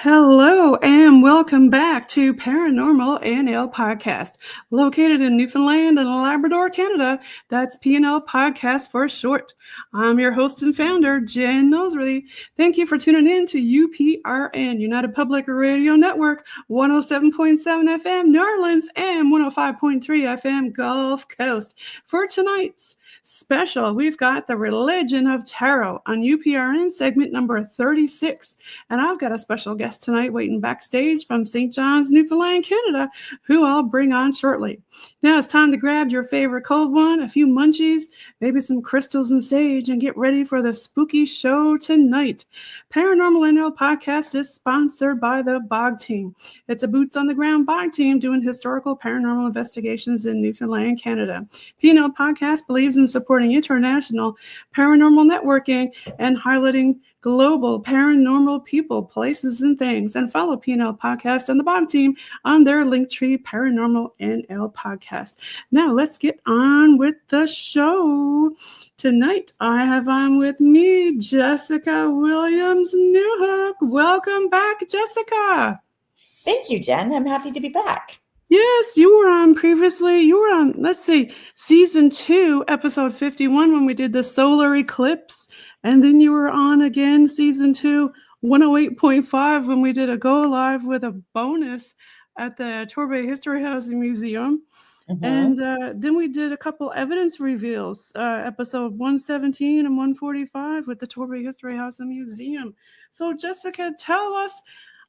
Hello and welcome back to ParanormalNL Podcast, located in Newfoundland and Labrador, Canada. That's PNL Podcast for short. I'm your host and founder, Jen Noseworthy. Thank you for tuning in to UPRN, United Public Radio Network, 107.7 FM New Orleans and 105.3 FM Gulf Coast. For tonight's special, we've got the Religion of Tarot on UPRN segment number 36. And I've got a special guest tonight waiting backstage from St. John's, Newfoundland, Canada, who I'll bring on shortly. Now it's time to grab your favorite cold one, a few munchies, maybe some crystals and sage, and get ready for the spooky show tonight. ParanormalNL Podcast is sponsored by the BOG Team. It's a boots-on-the-ground BOG team doing historical paranormal investigations in Newfoundland, Canada. PNL Podcast believes in supporting international paranormal networking and highlighting global paranormal people, places, and things. And follow PNL Podcast and the BOG Team on their Linktree ParanormalNL Podcast. Now let's get on with the show. Tonight I have on with me Jessica Williams-Newhook. Welcome back, Jessica. Thank you, Jen. I'm happy to be back. Yes, you were on previously. You were on, let's see, season 2, episode 51, when we did the solar eclipse. And then you were on again, season 2, 108.5, when we did a go live with a bonus at the Torbay History House and Museum. Mm-hmm. And then we did a couple evidence reveals, episode 117 and 145 with the Torbay History House and Museum. So, Jessica, tell us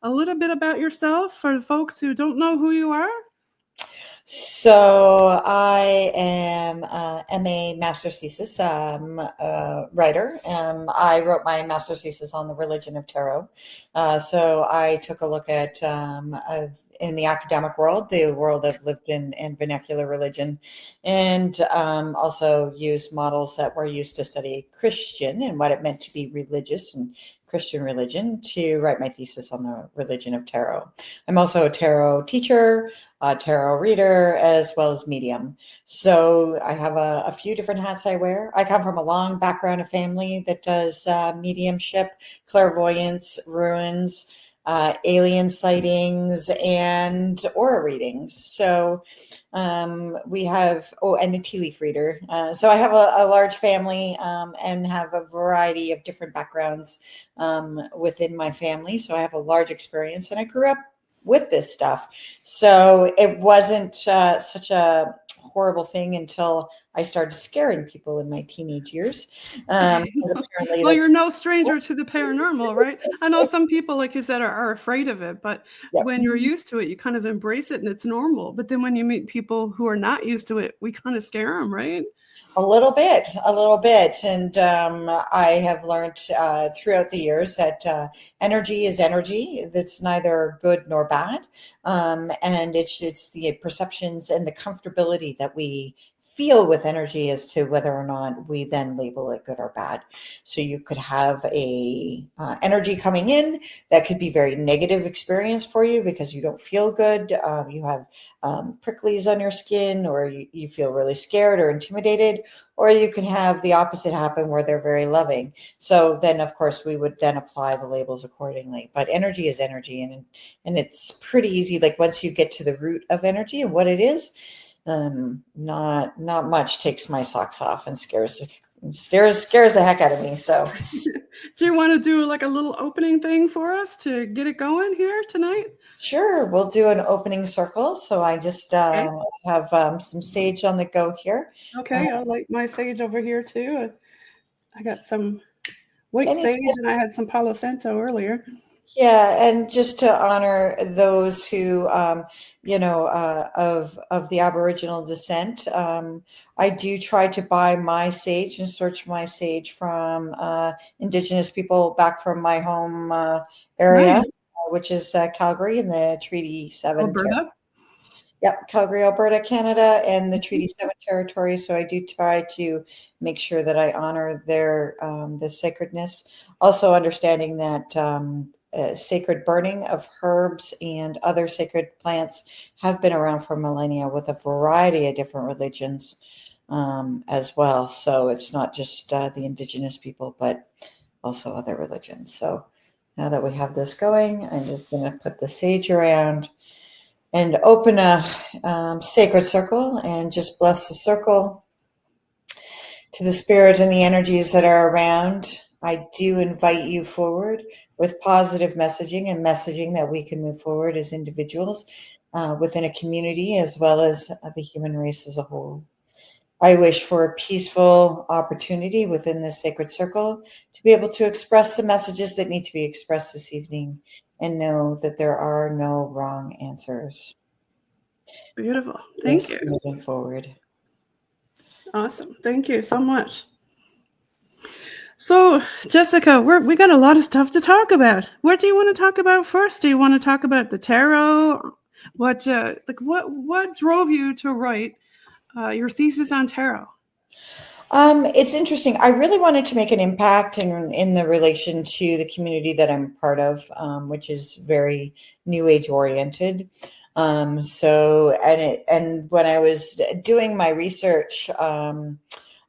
a little bit about yourself for the folks who don't know who you are. So I am a MA master's thesis writer. I wrote my master's thesis on the religion of tarot. So I took a look at in the academic world, the world of lived-in and vernacular religion, and also used models that were used to study Christian and what it meant to be religious and Christian religion to write my thesis on the religion of tarot. I'm also a tarot teacher, a tarot reader, as well as medium. So I have a few different hats I wear. I come from a long background of family that does mediumship, clairvoyance, runes, alien sightings, and aura readings. So we have, and a tea leaf reader. So I have a large family and have a variety of different backgrounds within my family. So I have a large experience, and I grew up with this stuff. So it wasn't such a horrible thing until I started scaring people in my teenage years. Well, you're no stranger to the paranormal, right? I know some people, like you said, are afraid of it, but when you're used to it, you kind of embrace it and it's normal. But then when you meet people who are not used to it, we kind of scare them, right? A little bit. And I have learned throughout the years that energy is energy. That's neither good nor bad. And it's the perceptions and the comfortability that we feel with energy as to whether or not we then label it good or bad. So you could have a energy coming in that could be very negative experience for you because you don't feel good. You have pricklies on your skin, or you feel really scared or intimidated, or you can have the opposite happen where they're very loving. So then, of course, we would then apply the labels accordingly. But energy is energy, and it's pretty easy. Like once you get to the root of energy and what it is, not much takes my socks off and scares the heck out of me. So do you want to do like a little opening thing for us to get it going here tonight? Sure, we'll do an opening circle. So I just have some sage on the go here. Okay, I like my sage over here too. I got some white sage and I had some Palo Santo earlier. Yeah, and just to honor those who, of the Aboriginal descent, I do try to buy my sage and search my sage from Indigenous people back from my home area, nice. Which is Calgary in the Treaty 7. Alberta? Yep, Calgary, Alberta, Canada, and the Treaty 7 territory. So I do try to make sure that I honor their the sacredness. Also understanding that sacred burning of herbs and other sacred plants have been around for millennia with a variety of different religions as well. So it's not just the Indigenous people, but also other religions. So Now that we have this going, I'm just going to put the sage around and open a sacred circle and just bless the circle to the spirit and the energies that are around. I do invite you forward with positive messaging and messaging that we can move forward as individuals within a community as well as the human race as a whole. I wish for a peaceful opportunity within this sacred circle to be able to express the messages that need to be expressed this evening and know that there are no wrong answers. Beautiful. Thank you. Moving forward. Awesome. Thank you so much. So, Jessica, we got a lot of stuff to talk about. What do you want to talk about first? Do you want to talk about the tarot? What drove you to write your thesis on tarot? It's interesting. I really wanted to make an impact in the relation to the community that I'm part of, which is very New Age oriented. And when I was doing my research,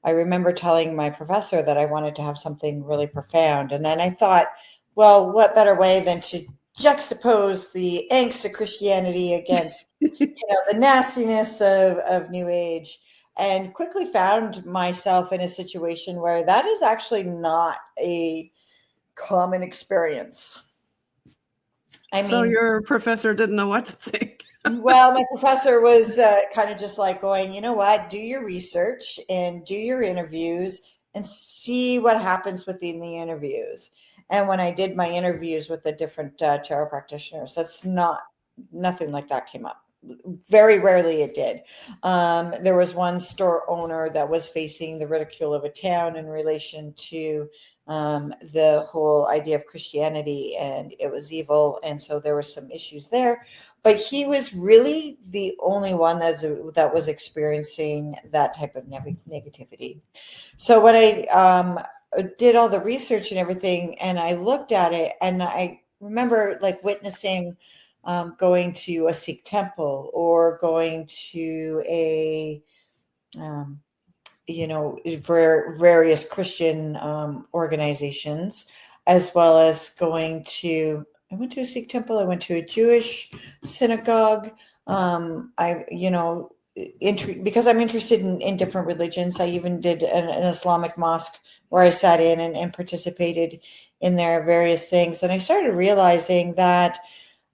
I remember telling my professor that I wanted to have something really profound. And then I thought, well, what better way than to juxtapose the angst of Christianity against, the nastiness of New Age, and quickly found myself in a situation where that is actually not a common experience. So your professor didn't know what to think. Well, my professor was kind of just like going, you know what, do your research and do your interviews and see what happens within the interviews. And when I did my interviews with the different tarot practitioners, nothing like that came up. Very rarely it did. There was one store owner that was facing the ridicule of a town in relation to the whole idea of Christianity, and it was evil. And so there were some issues there. But he was really the only one that was experiencing that type of negativity. So when I did all the research and everything, and I looked at it, and I remember like witnessing going to a Sikh temple or going to a, for various Christian organizations, as well as I went to a Sikh temple. I went to a Jewish synagogue. Because I'm interested in different religions, I even did an Islamic mosque where I sat in and participated in their various things. And I started realizing that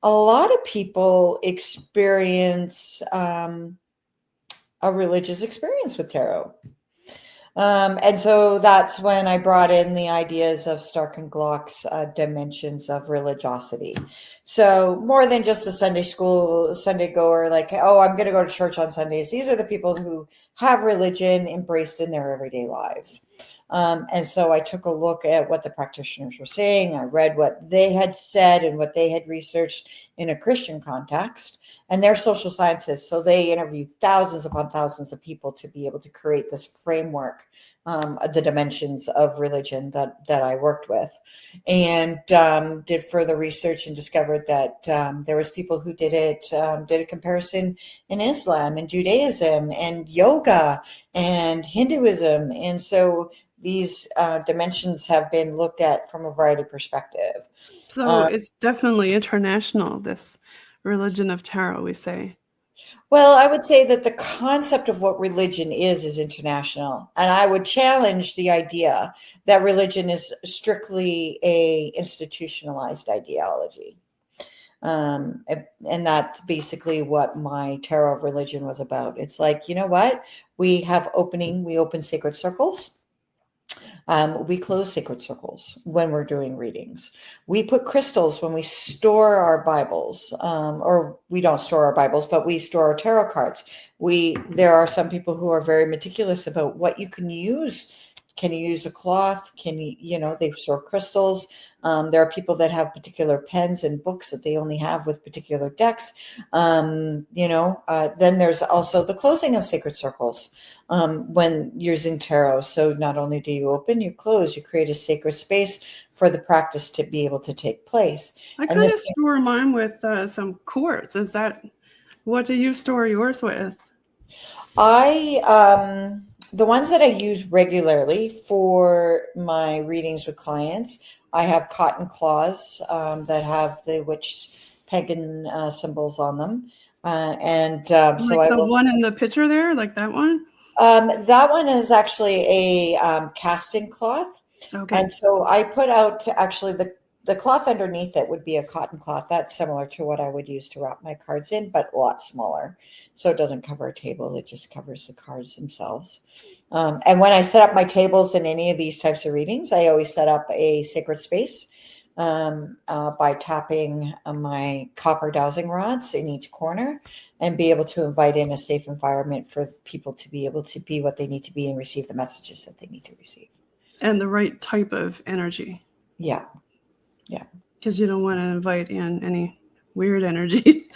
a lot of people experience a religious experience with tarot. And so that's when I brought in the ideas of Stark and Glock's dimensions of religiosity. So more than just the Sunday goer, like, oh, I'm going to go to church on Sundays. These are the people who have religion embraced in their everyday lives. And so I took a look at what the practitioners were saying. I read what they had said and what they had researched in a Christian context. And they're social scientists, so they interviewed thousands upon thousands of people to be able to create this framework, the dimensions of religion that I worked with, and did further research and discovered that there was people who did a comparison in Islam and Judaism and yoga and Hinduism. And so these dimensions have been looked at from a variety of perspectives. So it's definitely international, this religion of tarot, we say. Well, I would say that the concept of what religion is international. And I would challenge the idea that religion is strictly a institutionalized ideology. And that's basically what my tarot of religion was about. It's like, you know what? We open sacred circles. We close sacred circles when we're doing readings. We put crystals when we store our Bibles, or we don't store our Bibles, but we store our tarot cards. There are some people who are very meticulous about what you can use. Can you use a cloth? They store crystals. There are people that have particular pens and books that they only have with particular decks. Then there's also the closing of sacred circles when using tarot. So not only do you open, you close, you create a sacred space for the practice to be able to take place. I kind of store mine with some quartz. What do you store yours with? The ones that I use regularly for my readings with clients I have cotton claws that have the witch pagan symbols on them. So Like I the will. one in the picture there, like that one? That one is actually a casting cloth. Okay. And so I put out actually the cloth underneath it would be a cotton cloth. That's similar to what I would use to wrap my cards in, but a lot smaller. So it doesn't cover a table. It just covers the cards themselves. And when I set up my tables in any of these types of readings, I always set up a sacred space by tapping my copper dowsing rods in each corner and be able to invite in a safe environment for people to be able to be what they need to be and receive the messages that they need to receive. And the right type of energy. Yeah. Because you don't want to invite in any weird energy.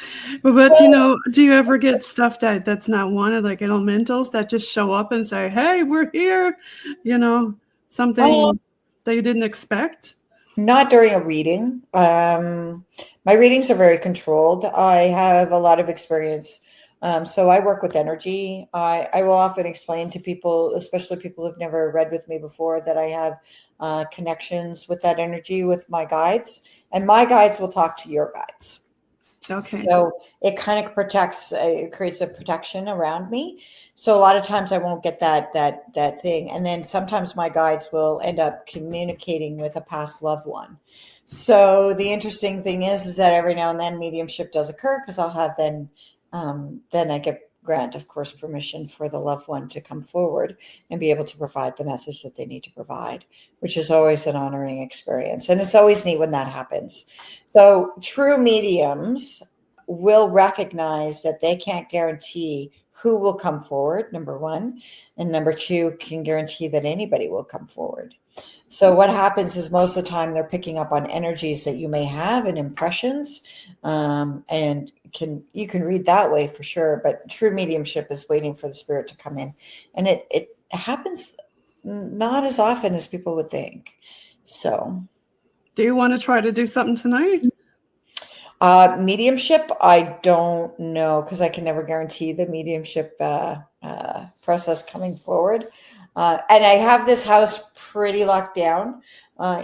But you know, do you ever get stuff that's not wanted, like elementals that just show up and say, hey, we're here, you know, something that you didn't expect? Not during a reading. My readings are very controlled. I have a lot of experience. So I work with energy. I will often explain to people, especially people who've never read with me before, that I have connections with that energy with my guides, and my guides will talk to your guides. Okay. So it kind of it creates a protection around me. So a lot of times I won't get that thing. And then sometimes my guides will end up communicating with a past loved one. So the interesting thing is that every now and then mediumship does occur, because I'll have then I grant, of course, permission for the loved one to come forward and be able to provide the message that they need to provide, which is always an honoring experience. And it's always neat when that happens. So true mediums will recognize that they can't guarantee who will come forward, number one, and number two, can guarantee that anybody will come forward. So what happens is most of the time they're picking up on energies that you may have and impressions, and you can read that way for sure. But true mediumship is waiting for the spirit to come in, and it happens not as often as people would think. So, do you want to try to do something tonight? Mediumship, I don't know, because I can never guarantee the mediumship process coming forward. And I have this house pretty locked down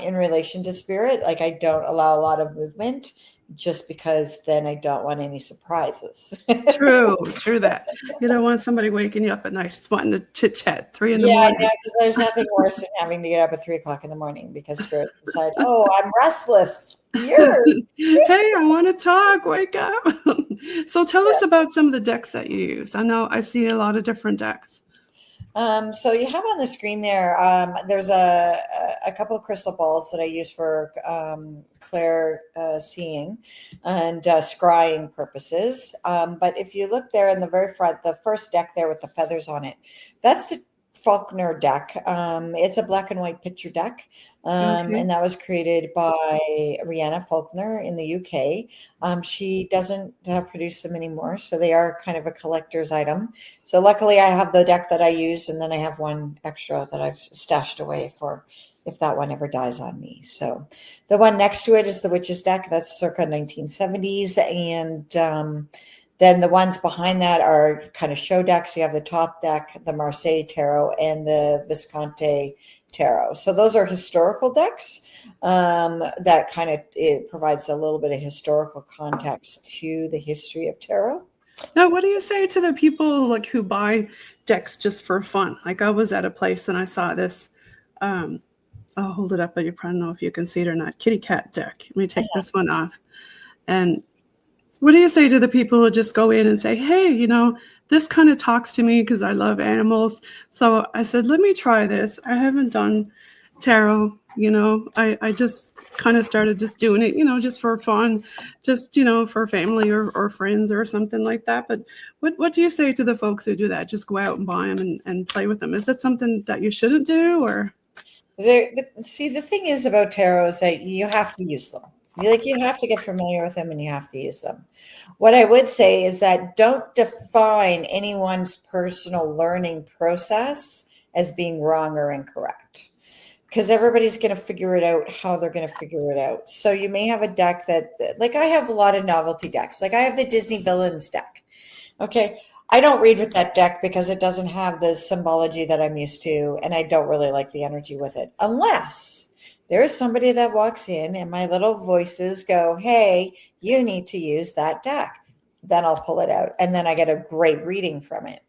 in relation to spirit. Like, I don't allow a lot of movement, just because then I don't want any surprises. True that. You don't want somebody waking you up at night just wanting to chit chat 3 in the morning. Yeah, because there's nothing worse than having to get up at 3 o'clock in the morning because spirits decide, oh, I'm restless. Hey, I want to talk. Wake up. So tell us about some of the decks that you use. I know I see a lot of different decks. So you have on the screen there, there's a couple of crystal balls that I use for clair seeing and scrying purposes. But if you look there in the very front, the first deck there with the feathers on it, that's the Faulkner deck. It's a black and white picture deck. And that was created by Rihanna Faulkner in the UK. She doesn't produce them anymore, so they are kind of a collector's item. So luckily I have the deck that I use, and then I have one extra that I've stashed away for if that one ever dies on me. So the one next to it is the Witch's deck. That's circa 1970s. And then the ones behind that are kind of show decks. You have the Thoth deck, the Marseille Tarot, and the Visconti Tarot. So those are historical decks that kind of, it provides a little bit of historical context to the history of tarot. Now, what do you say to the people like who buy decks just for fun? Like, I was at a place and I saw this. I'll hold it up, but you probably know if you can see it or not. Kitty cat deck. Let me take this one off. And what do you say to the people who just go in and say, hey, you know, this kind of talks to me because I love animals. So I said, let me try this. I haven't done tarot, you know. I just kind of started just doing it, you know, just for fun, just, you know, for family or friends or something like that. But what do you say to the folks who do that? Just go out and buy them and play with them. Is that something that you shouldn't do? Or see, the thing is about tarot is that you have to use them. You have to get familiar with them and you have to use them. What I would say is that don't define anyone's personal learning process as being wrong or incorrect, because everybody's going to figure it out how they're going to figure it out. So you may have a deck that, like, I have a lot of novelty decks. Like, I have the Disney Villains deck. Okay. I don't read with that deck because it doesn't have the symbology that I'm used to, and I don't really like the energy with it, unless there's somebody that walks in and my little voices go, hey, you need to use that deck. Then I'll pull it out and then I get a great reading from it.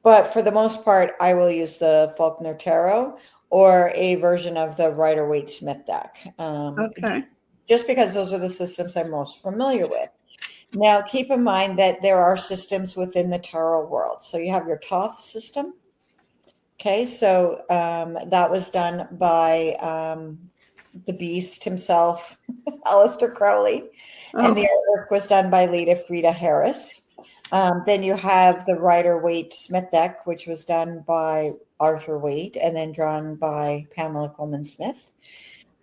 But for the most part, I will use the Faulkner Tarot or a version of the Rider-Waite-Smith deck. Okay. Just because those are the systems I'm most familiar with. Now, keep in mind that there are systems within the tarot world. So you have your Thoth system. Okay, so that was done by the beast himself, Aleister Crowley. Oh. And the artwork was done by Leda Frida Harris. Then you have the Rider-Waite-Smith deck, which was done by Arthur Waite and then drawn by Pamela Coleman Smith.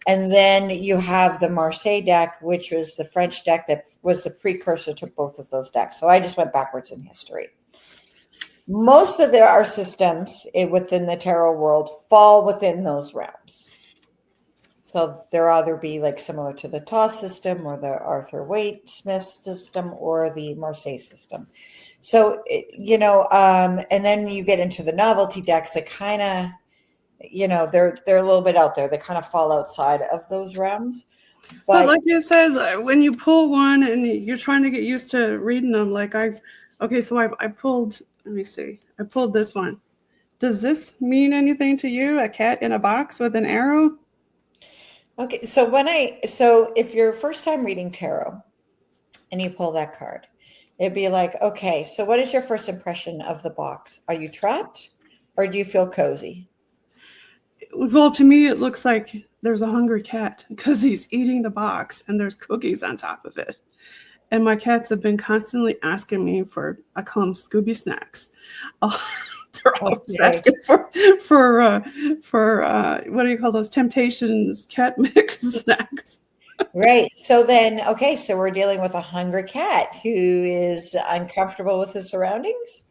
And then you have the Marseille deck, which was the French deck that was the precursor to both of those decks. So I just went backwards in history. Most of our systems within the tarot world fall within those realms. So there either be like similar to the Thoth system or the Arthur Waite-Smith system or the Marseille system. So, and then you get into the novelty decks that kind of, they're a little bit out there. They kind of fall outside of those realms. But like you said, when you pull one and you're trying to get used to reading them, like I pulled, let me see. I pulled this one. Does this mean anything to you? A cat in a box with an arrow? Okay, so if you're first time reading tarot and you pull that card, it'd be like, okay, so what is your first impression of the box? Are you trapped or do you feel cozy? Well, to me, it looks like there's a hungry cat because he's eating the box and there's cookies on top of it. And my cats have been constantly asking me for, I call them Scooby snacks. They're always asking for what do you call those Temptations cat mix snacks? Right. So then, okay, so we're dealing with a hungry cat who is uncomfortable with his surroundings.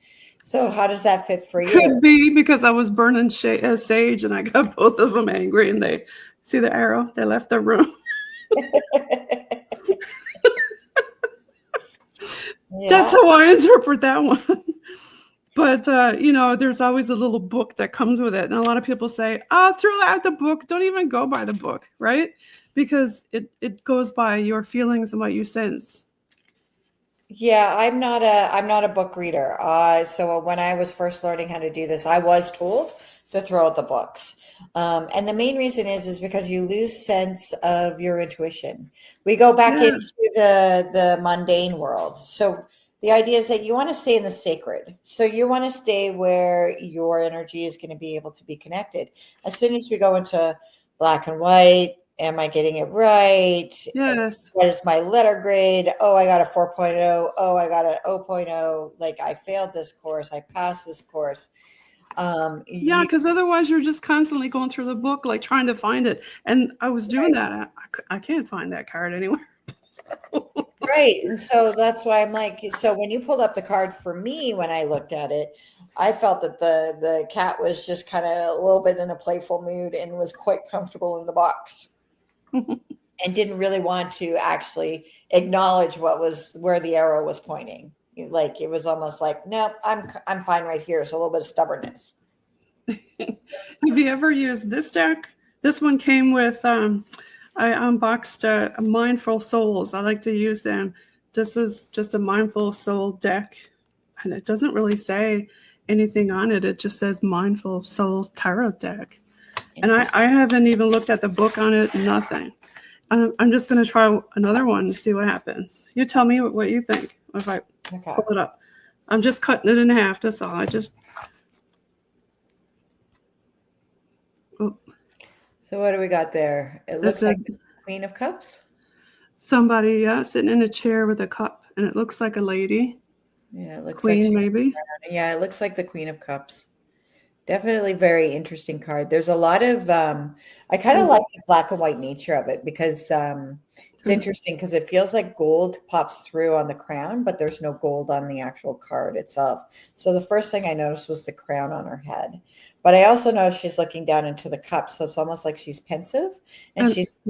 So how does that fit for you? Could be because I was burning sage and I got both of them angry and they see the arrow. They left the room. Yeah. That's how I interpret that one. But, there's always a little book that comes with it. And a lot of people say, throw out the book. Don't even go by the book, right? Because it goes by your feelings and what you sense. Yeah, I'm not a book reader. So when I was first learning how to do this, I was told to throw out the books. And the main reason is because you lose sense of your intuition. We go back into the mundane world. So the idea is that you want to stay in the sacred. So you want to stay where your energy is going to be able to be connected. As soon as we go into black and white, am I getting it right? Yes. What is my letter grade? Oh, I got a 4.0. Oh, I got an 0.0. Like I failed this course. I passed this course. Because otherwise you're just constantly going through the book, like trying to find it. And I was doing that. I can't find that card anywhere. Right. And so that's why I'm like, so when you pulled up the card for me, when I looked at it, I felt that the cat was just kind of a little bit in a playful mood and was quite comfortable in the box and didn't really want to actually acknowledge where the arrow was pointing. Like it was almost like, no, I'm fine right here. So a little bit of stubbornness. Have you ever used this deck? This one came with, I unboxed Mindful Souls. I like to use them. This is just a Mindful Soul deck. And it doesn't really say anything on it. It just says Mindful Souls Tarot deck. And I haven't even looked at the book on it, nothing. I'm just going to try another one and see what happens. You tell me what you think if I pull it up. I'm just cutting it in half. That's all. So what do we got there? It looks like the Queen of Cups. Somebody sitting in a chair with a cup, and it looks like a lady. Yeah, it looks Queen, like maybe. Yeah, it looks like the Queen of Cups. Definitely very interesting card. There's a lot of I kind of like the black and white nature of it because it's interesting because it feels like gold pops through on the crown, but there's no gold on the actual card itself. So the first thing I noticed was the crown on her head. But I also noticed she's looking down into the cup. So it's almost like she's pensive and she's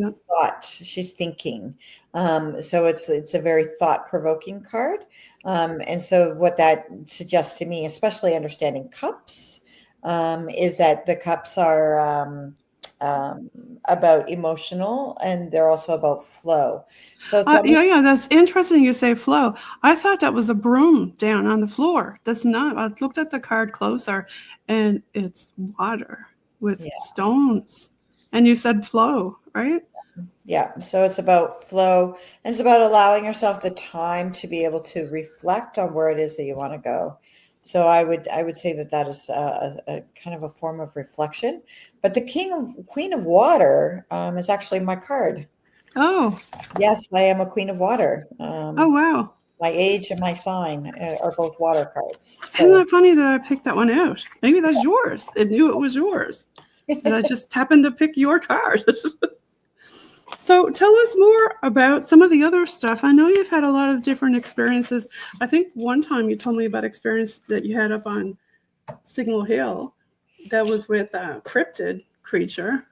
thinking. So it's a very thought-provoking card. And so what that suggests to me, especially understanding cups, is that the cups are about emotional, and they're also about flow. So it's almost, yeah, that's interesting you say flow. I thought that was a broom down on the floor. That's not. I looked at the card closer, and it's water with stones. And you said flow, right? yeah. So it's about flow, and it's about allowing yourself the time to be able to reflect on where it is that you want to go. So I would say that is a kind of a form of reflection. But the Queen of Water is actually my card. Oh, Yes, I am a Queen of Water. oh wow. My age and my sign are both water cards. Isn't So that funny that I picked that one out? Maybe that's yours. It knew it was yours. And I just happened to pick your card. So tell us more about some of the other stuff. I know you've had a lot of different experiences. I think one time you told me about experience that you had up on Signal Hill that was with a cryptid creature.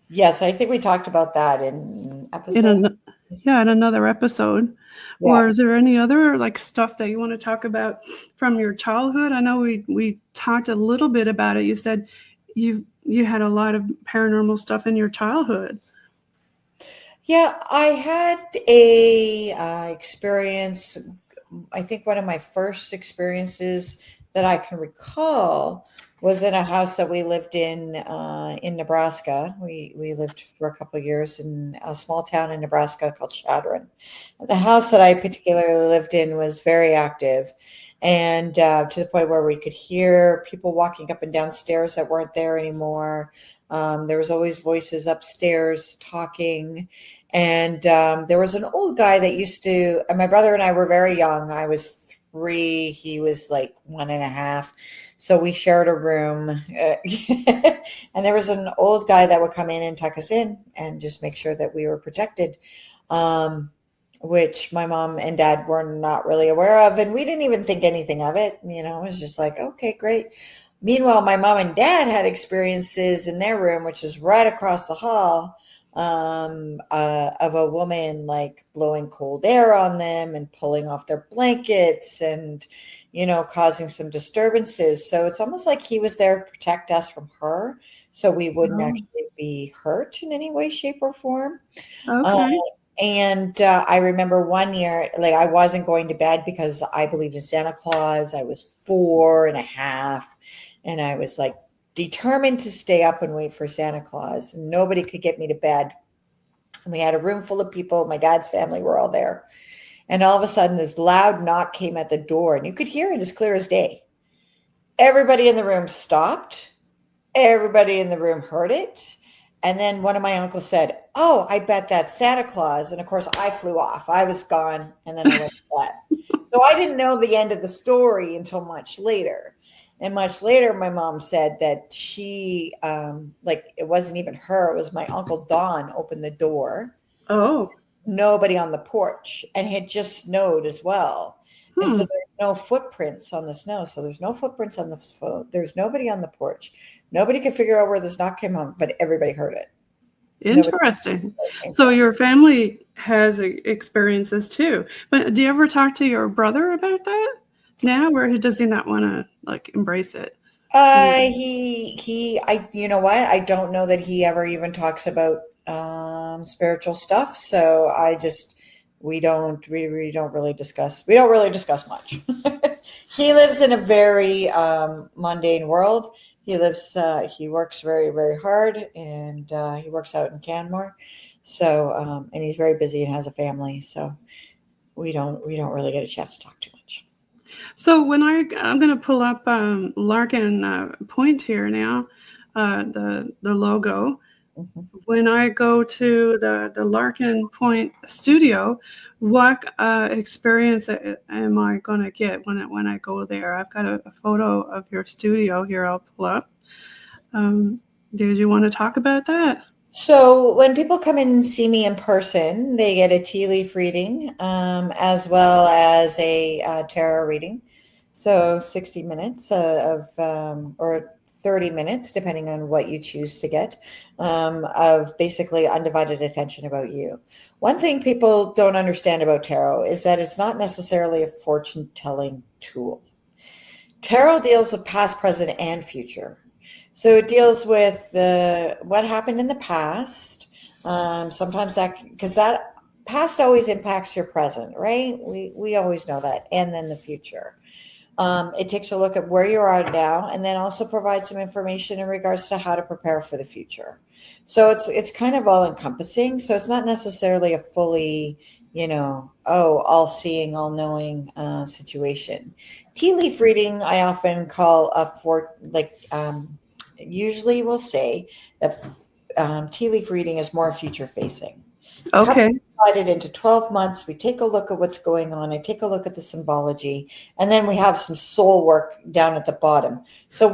yes, I think we talked about that in episode. In another episode. Yeah. Or is there any other like stuff that you want to talk about from your childhood? I know we talked a little bit about it. You said you had a lot of paranormal stuff in your childhood. Yeah, I had a experience. I think one of my first experiences that I can recall was in a house that we lived in Nebraska. We lived for a couple of years in a small town in Nebraska called Chadron. The house that I particularly lived in was very active, and to the point where we could hear people walking up and down stairs that weren't there anymore. There was always voices upstairs talking. And there was an old guy that used to, and my brother and I were very young. I was 3, he was like 1.5. So we shared a room. And there was an old guy that would come in and tuck us in and just make sure that we were protected, which my mom and dad were not really aware of. And we didn't even think anything of it. You know, it was just like, okay, great. Meanwhile, my mom and dad had experiences in their room, which is right across the hall, of a woman like blowing cold air on them and pulling off their blankets and, you know, causing some disturbances. So it's almost like he was there to protect us from her, so we wouldn't actually be hurt in any way, shape, or form. Okay. And I remember one year, like I wasn't going to bed because I believed in Santa Claus. I was 4.5, and I was like determined to stay up and wait for Santa Claus. And nobody could get me to bed. And we had a room full of people. My dad's family were all there. And all of a sudden, this loud knock came at the door, and you could hear it as clear as day. Everybody in the room stopped. Everybody in the room heard it. And then one of my uncles said, "Oh, I bet that's Santa Claus." And of course, I flew off. I was gone. And then I went to bed. So I didn't know the end of the story until much later. And much later, my mom said that she, like, it wasn't even her. It was my Uncle Don opened the door. Oh. Nobody on the porch. And it had just snowed as well. And so there's no footprints on the snow. So there's no footprints on the there's nobody on the porch. Nobody could figure out where this knock came from, but everybody heard it. Interesting. So your family has experiences too. But do you ever talk to your brother about that now, or does he not want to like embrace it? You know what? I don't know that he ever even talks about spiritual stuff. So we don't really discuss much. He lives in a very mundane world. He works very, very hard, and he works out in Canmore. So, and he's very busy and has a family. So we don't really get a chance to talk too much. So when I'm going to pull up Larken Point here now, the logo. Mm-hmm. When I go to the Larken Point studio, what experience am I going to get when I go there? I've got a photo of your studio here. I'll pull up. Did you want to talk about that? So when people come in and see me in person, they get a tea leaf reading, as well as a tarot reading. So 60 minutes or 30 minutes, depending on what you choose to get, of basically undivided attention about you. One thing people don't understand about tarot is that it's not necessarily a fortune-telling tool. Tarot deals with past, present, and future. So it deals with what happened in the past. Sometimes because that past always impacts your present, right? We always know that, and then the future. It takes a look at where you are now, and then also provides some information in regards to how to prepare for the future. So it's kind of all encompassing. So it's not necessarily a fully, all seeing, all knowing situation. Tea leaf reading, I often call usually we'll say that tea leaf reading is more future facing. Okay. Divided into 12 months. We take a look at what's going on. I take a look at the symbology, and then we have some soul work down at the bottom. So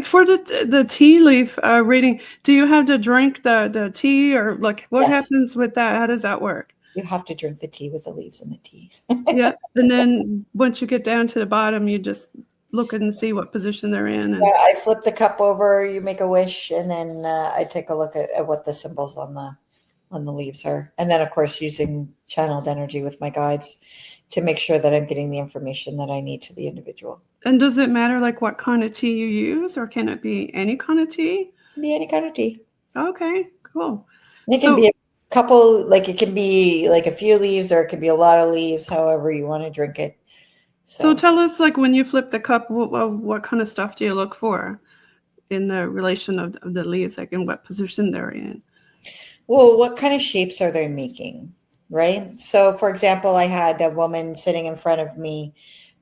for the tea leaf reading, do you have to drink the tea, or like what happens with that? How does that work? You have to drink the tea with the leaves in the tea. Yeah. And then once you get down to the bottom, you just look and see what position they're in. And I flip the cup over, you make a wish, and then I take a look at what the symbols on the leaves are. And then, of course, using channeled energy with my guides to make sure that I'm getting the information that I need to the individual. And does it matter like what kind of tea you use, or can it be any kind of tea? It can be any kind of tea. Okay, cool. And it can be a couple, like it can be like a few leaves, or it can be a lot of leaves, however you want to drink it. So tell us, like when you flip the cup, what kind of stuff do you look for in the relation of the leaves, like in what position they're in? Well, what kind of shapes are they making, right? So, for example, I had a woman sitting in front of me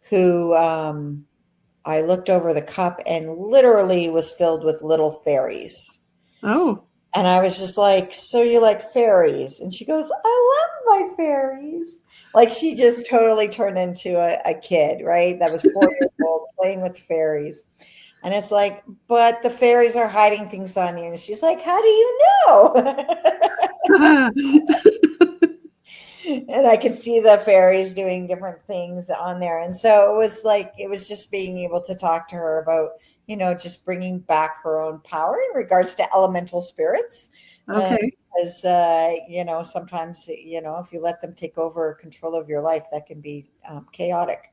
who I looked over the cup and literally was filled with little fairies. Oh. And I was just like, so you like fairies? And she goes, I love my fairies. Like she just totally turned into a kid, right? That was 4 years old playing with fairies. And it's like, but the fairies are hiding things on you. And she's like, how do you know? And I could see the fairies doing different things on there. And so it was just being able to talk to her about, just bringing back her own power in regards to elemental spirits. Okay. Because, sometimes, if you let them take over control of your life, that can be chaotic.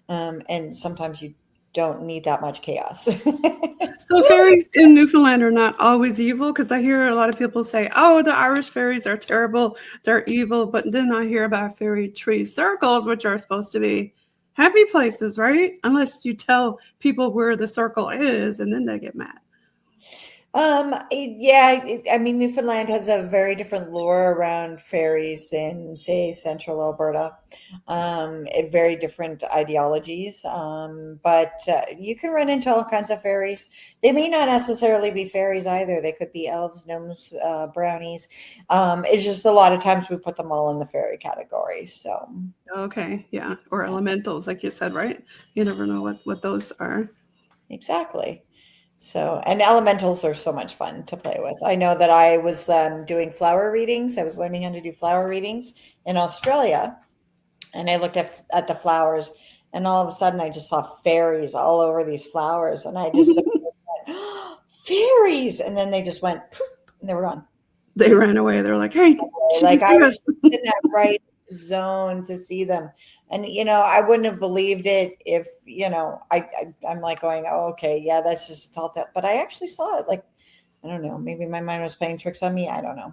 And sometimes you don't need that much chaos. So fairies in Newfoundland are not always evil, because I hear a lot of people say, oh, the Irish fairies are terrible, they're evil. But then I hear about fairy tree circles, which are supposed to be happy places, right? Unless you tell people where the circle is, and then they get mad. Newfoundland has a very different lore around fairies than, say, central Alberta. Very different ideologies. But you can run into all kinds of fairies. They may not necessarily be fairies either. They could be elves, gnomes, brownies. It's just a lot of times we put them all in the fairy category. So. Okay, yeah, or elementals, like you said, right? You never know what those are. Exactly. So, and elementals are so much fun to play with. I know that I was doing flower readings. I was learning how to do flower readings in Australia. And I looked at the flowers, and all of a sudden I just saw fairies all over these flowers. And I just went, oh, fairies. And then they just went, poof, and they were gone. They ran away. They're like, hey, like I was in that right zone to see them. And, I wouldn't have believed it if, I'm like going, oh, okay, yeah, that's just a tall tale. But I actually saw it. Like, I don't know, maybe my mind was playing tricks on me. I don't know.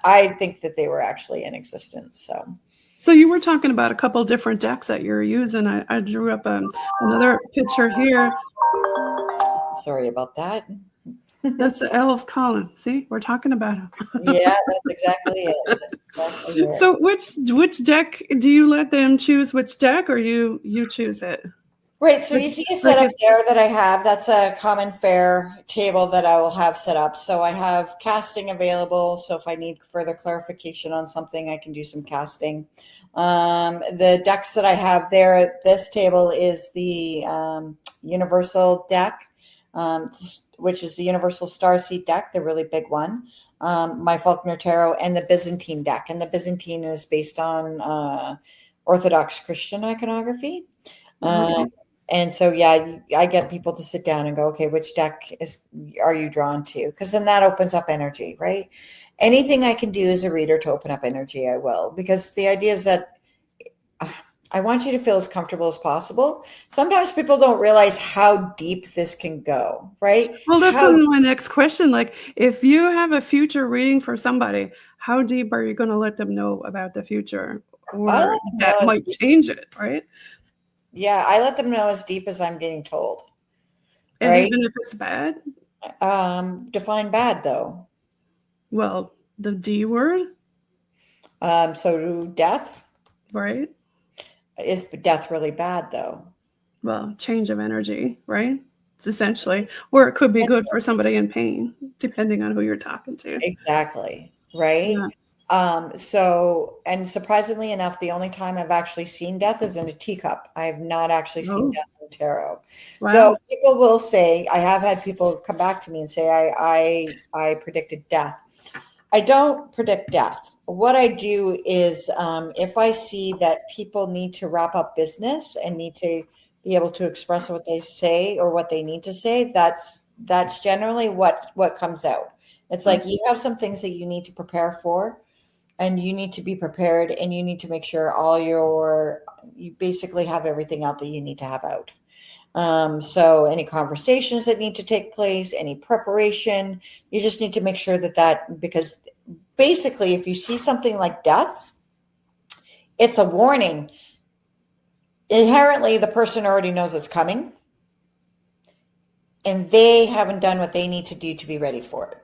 I think that they were actually in existence. So you were talking about a couple different decks that you're using. I drew up another picture here. Sorry about that. That's the elves calling. See, we're talking about them. Yeah, that's exactly it. That's exactly it. So which deck do you let them choose? Which deck, or you choose it? Right. So you see a setup there that I have. That's a common fare table that I will have set up. So I have casting available. So if I need further clarification on something, I can do some casting. The decks that I have there at this table is the Universal deck, which is the Universal Starseed deck, the really big one. My Faulkner Tarot, and the Byzantine deck. And the Byzantine is based on Orthodox Christian iconography. And so, yeah, I get people to sit down and go, okay, which deck are you drawn to? Because then that opens up energy, right? Anything I can do as a reader to open up energy, I will. Because the idea is that I want you to feel as comfortable as possible. Sometimes people don't realize how deep this can go, right? Well, that's my next question. Like, if you have a future reading for somebody, how deep are you going to let them know about the future? I Or let them that know might change it, right? Yeah, I let them know as deep as I'm getting told, And right? even if it's bad? Define bad though. Well, the D word? So death, Right? is death really bad though? Well, change of energy, right? It's essentially, or it could be good for somebody in pain, depending on who you're talking to. Exactly, right? Yeah. So, and surprisingly enough, the only time I've actually seen death is in a teacup. I have not actually seen Oh, death in tarot. Though wow. people will say, I have had people come back to me and say, I predicted death. I don't predict death. What I do is, if I see that people need to wrap up business and need to be able to express what they say or what they need to say, that's generally what comes out. It's like you have some things that you need to prepare for, and you need to be prepared, and you need to make sure you basically have everything out that you need to have out. So any conversations that need to take place, any preparation, you just need to make sure because basically if you see something like death, it's a warning. Inherently, the person already knows it's coming, and they haven't done what they need to do to be ready for it.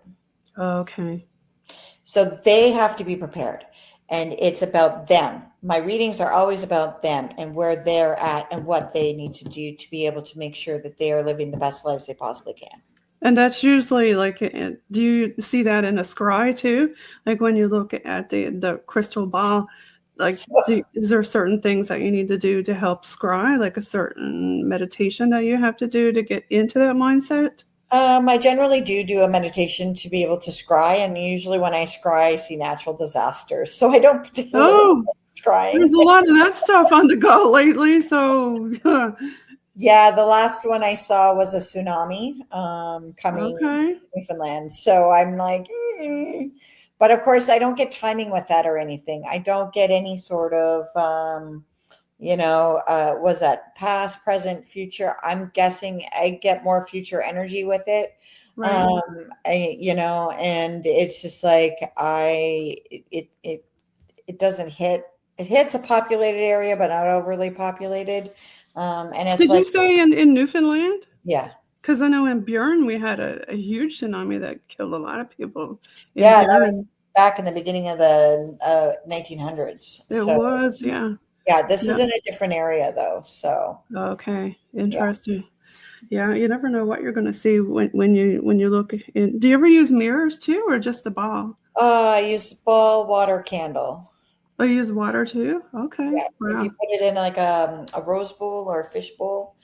Okay. So they have to be prepared, and it's about them. My readings are always about them and where they're at and what they need to do to be able to make sure that they are living the best lives they possibly can. And that's usually like, do you see that in a scry too? Like when you look at the crystal ball, like, is there certain things that you need to do to help scry, like a certain meditation that you have to do to get into that mindset? I generally do a meditation to be able to scry, and usually when I scry, I see natural disasters, so I don't particularly like scrying. There's a lot of that stuff on the go lately, so yeah, the last one I saw was a tsunami coming to Newfoundland, so I'm like, but of course I don't get timing with that or anything. I don't get any sort of was that past, present, future? I'm guessing I get more future energy with it. right. And it's just like it doesn't hit. It hits a populated area, but not overly populated. And it's Did you say in Newfoundland? Yeah. Because I know in Bjorn we had a huge tsunami that killed a lot of people. Yeah, that was back in the beginning of the 1900s. It was, yeah. Yeah, this is in a different area though. So okay, interesting. Yeah, you never know what you're going to see when you look in. Do you ever use mirrors too, or just the ball? I use ball, water, candle. Oh, you use water too? Okay. Yeah. Wow. If you put it in like a rose bowl or a fish bowl,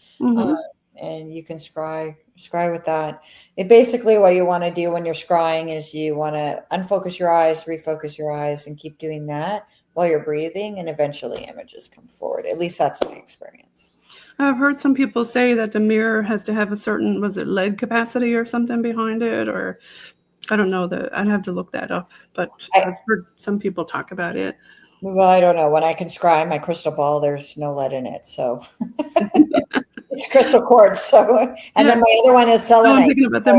and you can scry with that. It basically what you want to do when you're scrying is you want to unfocus your eyes, refocus your eyes, and keep doing that while you're breathing, and eventually images come forward. At least that's my experience. I've heard some people say that the mirror has to have a certain, was it lead capacity or something behind it, or I don't know, I'd have to look that up, but I've heard some people talk about it. Well, I don't know. When I can scry my crystal ball, there's no lead in it, so it's crystal quartz. So, and then my other one is selenite. I'm thinking about the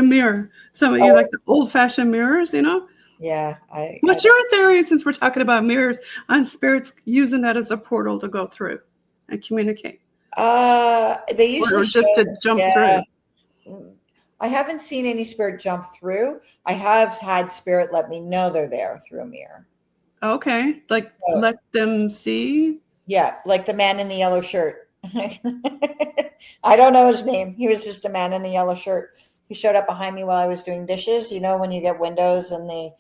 mirror. Some of you like the old-fashioned mirrors, you know? Yeah. What's your theory, since we're talking about mirrors, on spirits using that as a portal to go through and communicate? They usually or just to jump through. I haven't seen any spirit jump through. I have had spirit let me know they're there through a mirror. Okay, like let them see. Yeah, like the man in the yellow shirt. I don't know his name. He was just a man in a yellow shirt. He showed up behind me while I was doing dishes. You know, when you get windows and they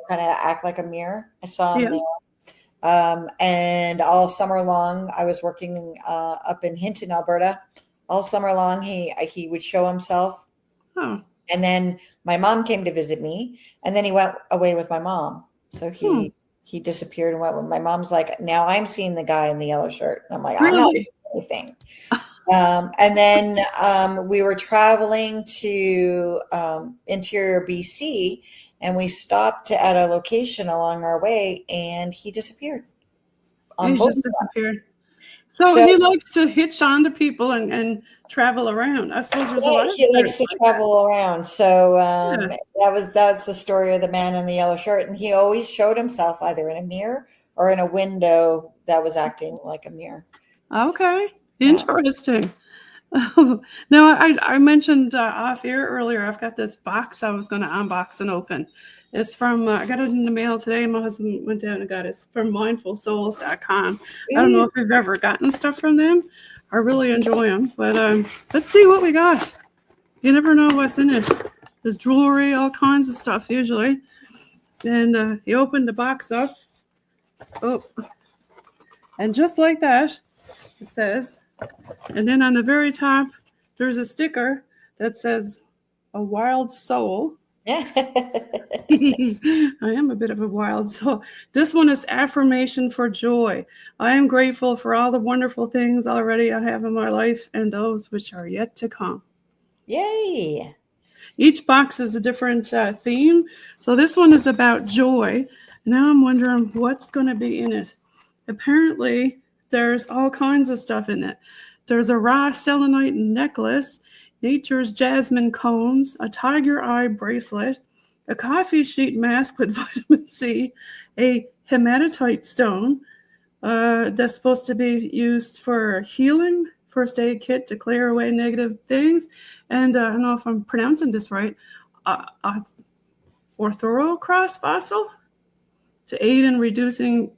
kind of act like a mirror. I saw him there. And all summer long, I was working up in Hinton, Alberta. All summer long, he would show himself. Oh. And then my mom came to visit me, and then he went away with my mom. So he disappeared and went with my mom's like, now I'm seeing the guy in the yellow shirt. And I'm like, I'm not seeing anything. And then we were traveling to interior BC, and we stopped at a location along our way, and he disappeared. on He both just sides. disappeared. So he likes to hitch on to people and travel around. I suppose there's a lot of he likes to spirits like travel around. So that. that's the story of the man in the yellow shirt, and he always showed himself either in a mirror or in a window that was acting like a mirror. Okay, Yeah. interesting. Now, I mentioned off air earlier, I've got this box I was going to unbox and open. It's from, I got it in the mail today. My husband went down and got it. It's from mindfulsouls.com. I don't know if you've ever gotten stuff from them. I really enjoy them. But let's see what we got. You never know what's in it. There's jewelry, all kinds of stuff usually. And he opened the box up. Oh, and just like that, it says, and then on the very top, there's a sticker that says, "A wild soul." Yeah. I am a bit of a wild soul. This one is affirmation for joy. I am grateful for all the wonderful things already I have in my life and those which are yet to come. Yay. Each box is a different theme. So this one is about joy. Now I'm wondering what's going to be in it. Apparently, there's all kinds of stuff in it. There's a raw selenite necklace, nature's jasmine cones, a tiger eye bracelet, a coffee sheet mask with vitamin C, a hematite stone that's supposed to be used for healing, first aid kit to clear away negative things, and I don't know if I'm pronouncing this right, orthorocross fossil to aid in reducing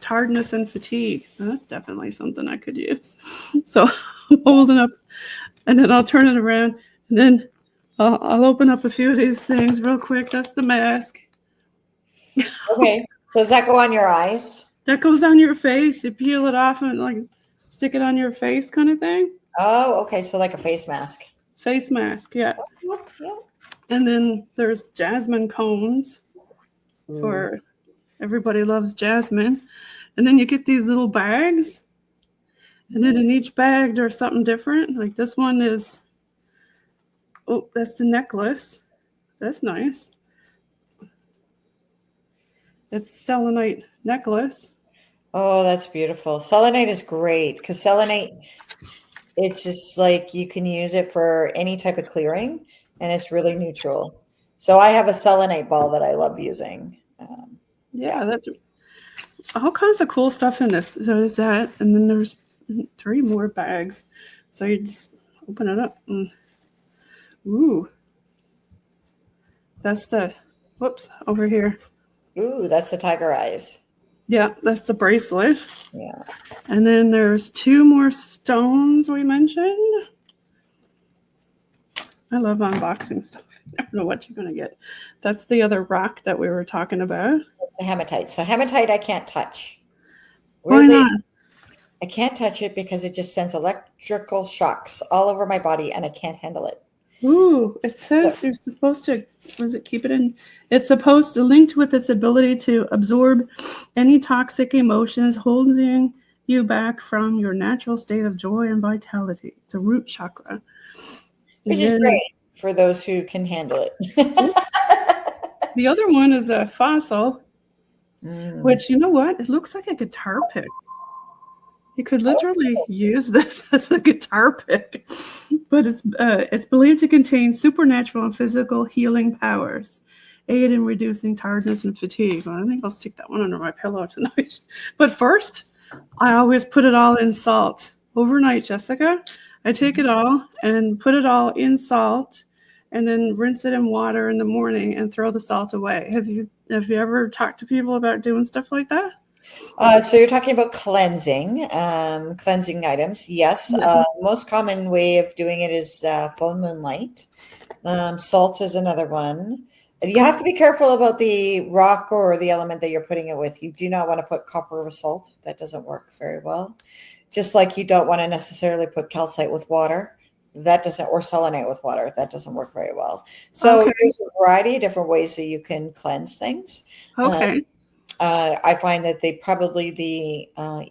tiredness and fatigue. Now, that's definitely something I could use. So I'm holding up, and then I'll turn it around, and then I'll open up a few of these things real quick. That's the mask. Okay. So does that go on your eyes? That goes on your face. You peel it off and like stick it on your face kind of thing. Oh, okay. So like a face mask. Face mask, yeah. Yeah. And then there's jasmine cones for everybody loves jasmine. And then you get these little bags. And then in each bag, there's something different. Like this one is, oh, that's the necklace. That's nice. It's a selenite necklace. Oh, that's beautiful. Selenite is great because selenite, it's just like you can use it for any type of clearing, and it's really neutral. So I have a selenite ball that I love using. Yeah, that's all kinds of cool stuff in this. So there's that, and then there's 3 more bags. So you just open it up. And, ooh, that's the, whoops, over here. Ooh, that's the tiger eyes. Yeah, that's the bracelet. Yeah. And then there's 2 more stones we mentioned. I love unboxing stuff. I don't know what you're going to get. That's the other rock that we were talking about. That's the hematite. So hematite I can't touch. Why not? I can't touch it because it just sends electrical shocks all over my body and I can't handle it. Ooh, it says you're supposed to, keep it in? It's supposed to, linked with its ability to absorb any toxic emotions holding you back from your natural state of joy and vitality. It's a root chakra. Which is great for those who can handle it. The other one is a fossil, which, you know what? It looks like a guitar pick. You could literally use this as a guitar pick, but it's believed to contain supernatural and physical healing powers, aid in reducing tiredness and fatigue. Well, I think I'll stick that one under my pillow tonight. But first, I always put it all in salt overnight, Jessica. I take it all and put it all in salt, and then rinse it in water in the morning and throw the salt away. Have you ever talked to people about doing stuff like that? So you're talking about cleansing items. Yes. Most common way of doing it is full moon light. Salt is another one. You have to be careful about the rock or the element that you're putting it with. You do not want to put copper with salt. That doesn't work very well. Just like you don't want to necessarily put calcite with water. Or selenite with water. That doesn't work very well. So there's a variety of different ways that you can cleanse things. Okay. I find that the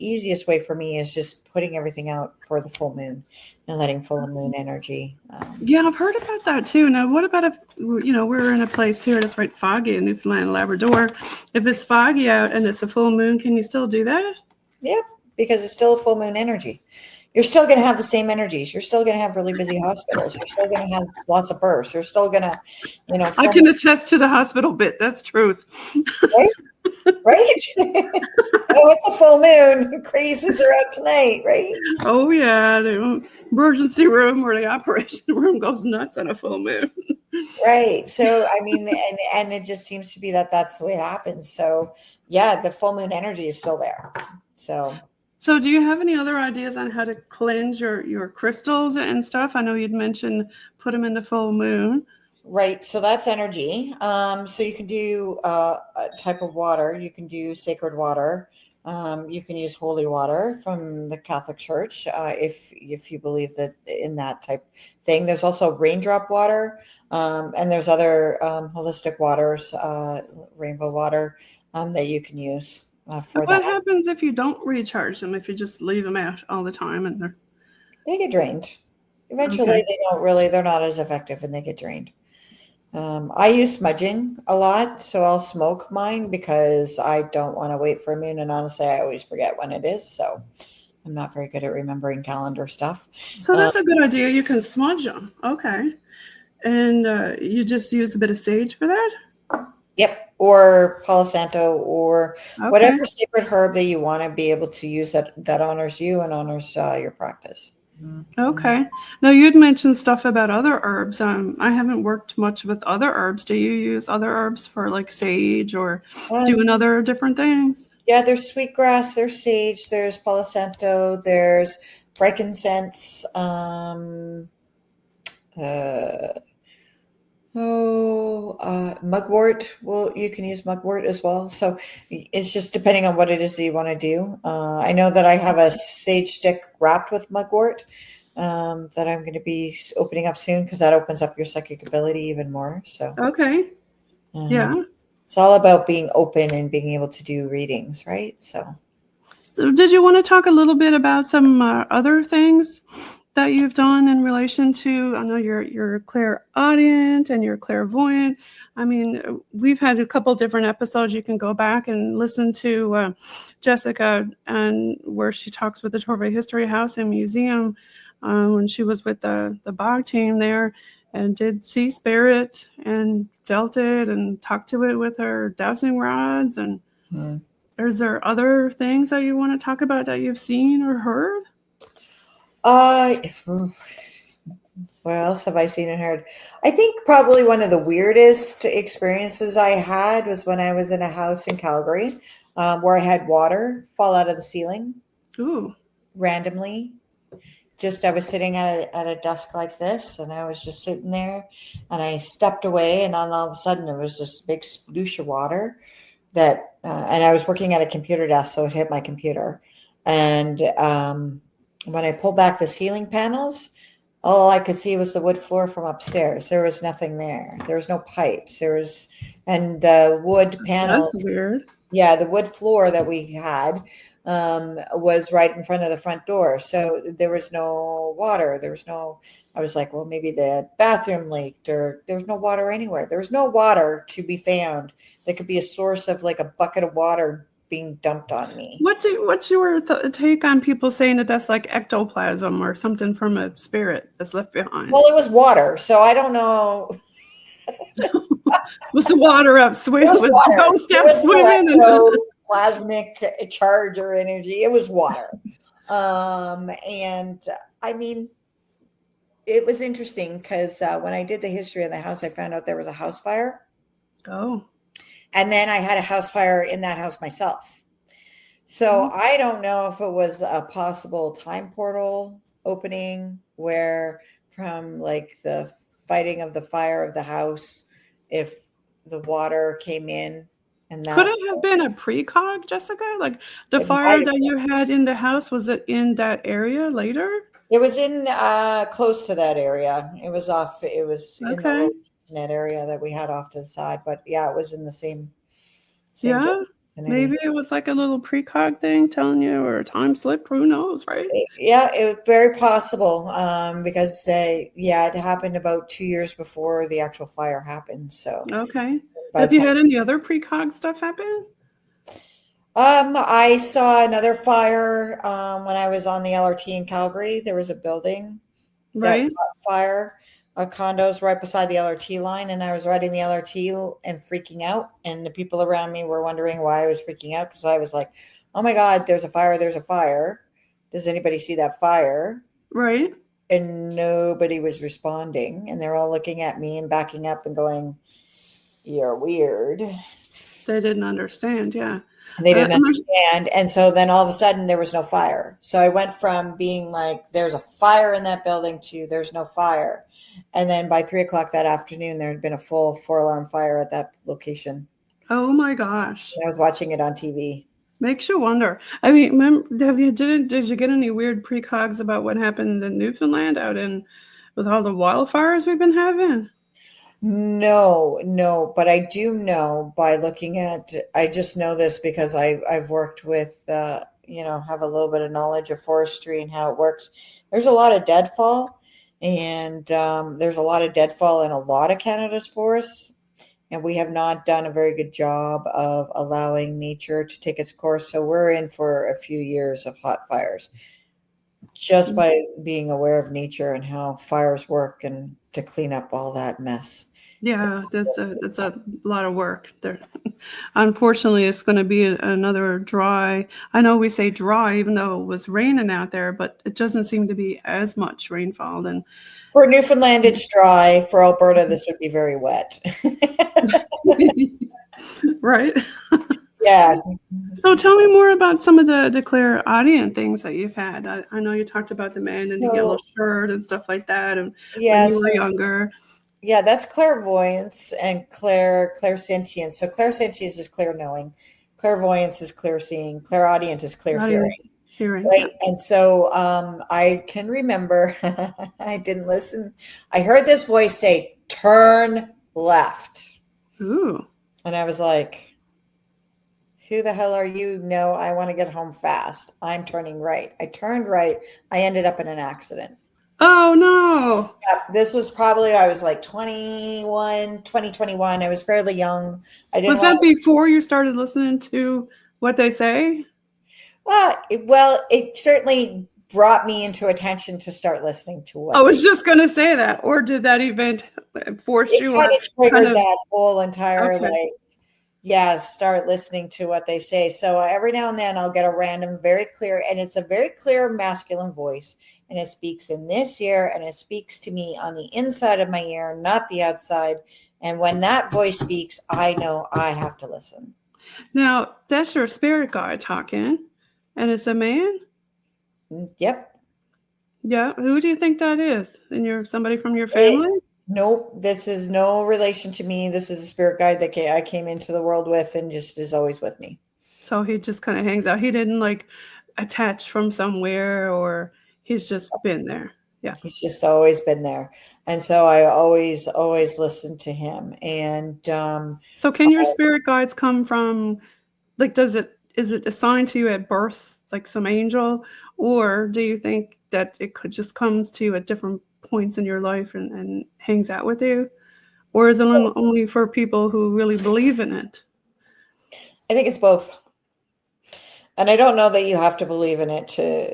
easiest way for me is just putting everything out for the full moon and letting full moon energy. Yeah, I've heard about that too. Now, what about if, we're in a place here that's right foggy in Newfoundland and Labrador. If it's foggy out and it's a full moon, can you still do that? Yep, because it's still a full moon energy. You're still going to have the same energies. You're still going to have really busy hospitals. You're still going to have lots of births. You're still going to, I can attest to the hospital bit. That's truth. Right? Right? Oh, it's a full moon. Crazies are out tonight, right? Oh, yeah. The emergency room or the operation room goes nuts on a full moon. Right. So, I mean, and it just seems to be that's the way it happens. So, yeah, the full moon energy is still there. So do you have any other ideas on how to cleanse your crystals and stuff? I know you'd mentioned put them in the full moon. Right. So that's energy. So you can do a type of water. You can do sacred water. You can use holy water from the Catholic Church if you believe that in that type thing. There's also raindrop water, and there's other holistic waters, rainbow water that you can use for what happens if you don't recharge them? If you just leave them out all the time and they get drained. Eventually, they're not as effective and they get drained. I use smudging a lot, so I'll smoke mine because I don't want to wait for a moon. And honestly, I always forget when it is. So I'm not very good at remembering calendar stuff. So that's a good idea. You can smudge them. Okay. And you just use a bit of sage for that? Yep. Or Palo Santo or whatever sacred herb that you want to be able to use that honors you and honors your practice. Okay. Now you'd mentioned stuff about other herbs. I haven't worked much with other herbs. Do you use other herbs for like sage or doing other different things? Yeah, there's sweetgrass, there's sage, there's Palo Santo, there's frankincense, mugwort. Well, you can use mugwort as well. So it's just depending on what it is that you want to do. I know that I have a sage stick wrapped with mugwort that I'm going to be opening up soon because that opens up your psychic ability even more. So yeah, it's all about being open and being able to do readings, right? So did you want to talk a little bit about some other things that you've done in relation to, I know you're clairaudient and you're clairvoyant. I mean, we've had a couple different episodes. You can go back and listen to Jessica and where she talks with the Torvay History House and Museum when she was with the BOG team there and did see spirit and felt it and talked to it with her dowsing rods. And is there other things that you want to talk about that you've seen or heard? What else have I seen and heard? I think probably one of the weirdest experiences I had was when I was in a house in Calgary, where I had water fall out of the ceiling. Ooh. Randomly. I was sitting at a desk like this, and I was just sitting there, and I stepped away, and all of a sudden there was this big sploosh of water that, and I was working at a computer desk, so it hit my computer. And when I pulled back the ceiling panels, all I could see was the wood floor from upstairs. There was nothing there. There was no pipes. And the wood panels. That's weird. Yeah, the wood floor that we had was right in front of the front door. So there was no water. I was like, well, maybe the bathroom leaked or there was no water anywhere. There was no water to be found that could be a source of like a bucket of water being dumped on me. What's your take on people saying that that's like ectoplasm or something from a spirit that's left behind? Well, it was water, so I don't know. Was the water up swimming? Was the ghost up swimming? No plasmic charge or energy. It was water. And I mean, it was interesting because when I did the history of the house, I found out there was a house fire. Oh. And then I had a house fire in that house myself. So I don't know if it was a possible time portal opening where from like the fighting of the fire of the house, if the water came in. And could it have been a precog, Jessica? Like the fire that you had in the house, was it in that area later? It was in close to that area. It was in that area that we had off to the side, but yeah, it was in the same vicinity. Maybe it was like a little precog thing telling you, or a time slip, who knows, right? Yeah, it was very possible because it happened about 2 years before the actual fire happened. So have you had any other precog stuff happen? I saw another fire when I was on the LRT in Calgary. There was a building that Right? caught fire, condos right beside the LRT line, and I was riding the LRT and freaking out. And the people around me were wondering why I was freaking out because I was like, "Oh my God, there's a fire! There's a fire! Does anybody see that fire?" Right? And nobody was responding, and they're all looking at me and backing up and going, "You're weird." They didn't understand. Yeah. And they didn't I'm understand. And so then all of a sudden there was no fire. So I went from being like, there's a fire in that building to there's no fire. And then by 3 o'clock that afternoon, there had been a full 4 alarm fire at that location. Oh my gosh. And I was watching it on TV. Makes you wonder. I mean, did you get any weird precogs about what happened in Newfoundland with all the wildfires we've been having? No, but I do know by looking at, I just know this because I've worked with, have a little bit of knowledge of forestry and how it works. There's a lot of deadfall, and there's a lot of deadfall in a lot of Canada's forests, and we have not done a very good job of allowing nature to take its course. So we're in for a few years of hot fires, just by being aware of nature and how fires work and to clean up all that mess. Yeah, that's a lot of work there. Unfortunately, it's going to be another dry. I know we say dry, even though it was raining out there, but it doesn't seem to be as much rainfall. Than For Newfoundland, it's dry. For Alberta, this would be very wet. right. Yeah. So tell me more about some of the clairaudient things that you've had. I know you talked about the man in the yellow shirt and stuff like that, and when you were younger. Yeah, that's clairvoyance and clairsentience. So clairsentience is clear knowing, clairvoyance is clear seeing, clairaudient is clear hearing. Right. Yeah. And so I can remember, I didn't listen. I heard this voice say, "Turn left." Ooh. And I was like, "Who the hell are you?" "No, I want to get home fast. I'm turning right." I turned right. I ended up in an accident. Oh, no. Yeah, this was probably, I was like 2021. I was fairly young. Was that before you started listening to what they say? Well, it certainly brought me into attention to start listening to what. I was just going to say that. Or did that event force you? It triggered that whole entire, start listening to what they say. So every now and then I'll get a random, very clear, and it's a very clear masculine voice. And it speaks in this ear, and it speaks to me on the inside of my ear, not the outside. And when that voice speaks, I know I have to listen. Now, that's your spirit guide talking, and it's a man? Yep. Yeah. Who do you think that is? And somebody from your family? Nope. This is no relation to me. This is a spirit guide that I came into the world with and just is always with me. So he just kind of hangs out. He didn't attach from somewhere, or he's just been there. Yeah. He's just always been there. And so I always listen to him. And so can your spirit guides come from, is it assigned to you at birth, like some angel, or do you think that it could just comes to you at different points in your life and hangs out with you? Or is it only for people who really believe in it? I think it's both. And I don't know that you have to believe in it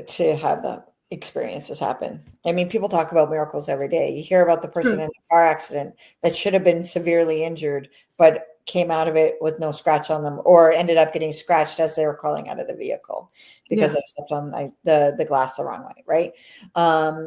to have them experiences happen. I mean, people talk about miracles every day. You hear about the person in the car accident that should have been severely injured, but came out of it with no scratch on them, or ended up getting scratched as they were crawling out of the vehicle because they stepped on the glass the wrong way, right?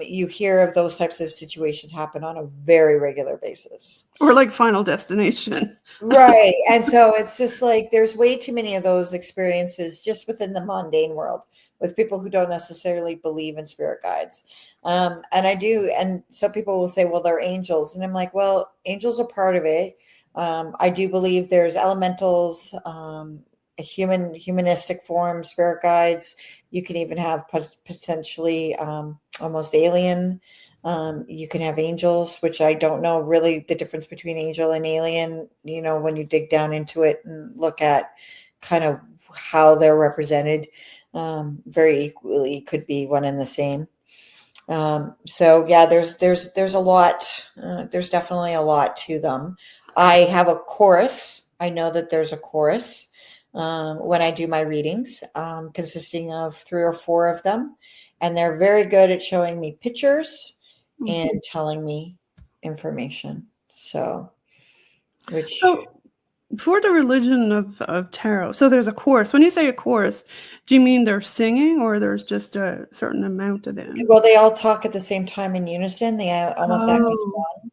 You hear of those types of situations happen on a very regular basis. Or like Final Destination. Right. And so it's just like there's way too many of those experiences just within the mundane world with people who don't necessarily believe in spirit guides. And I do. And so people will say, well, they're angels. And I'm like, well, angels are part of it. I do believe there's elementals, humanistic form, spirit guides. You can even have potentially almost alien. You can have angels, which I don't know really the difference between angel and alien, when you dig down into it and look at kind of how they're represented, very equally could be one and the same. So yeah, there's a lot, there's definitely a lot to them. I have a chorus. I know that there's a chorus. when I do my readings, consisting of 3 or 4 of them. And they're very good at showing me pictures and telling me information. So for the religion of tarot, so there's a course. When you say a course, do you mean they're singing or there's just a certain amount of them? Well, they all talk at the same time in unison. They almost act as one.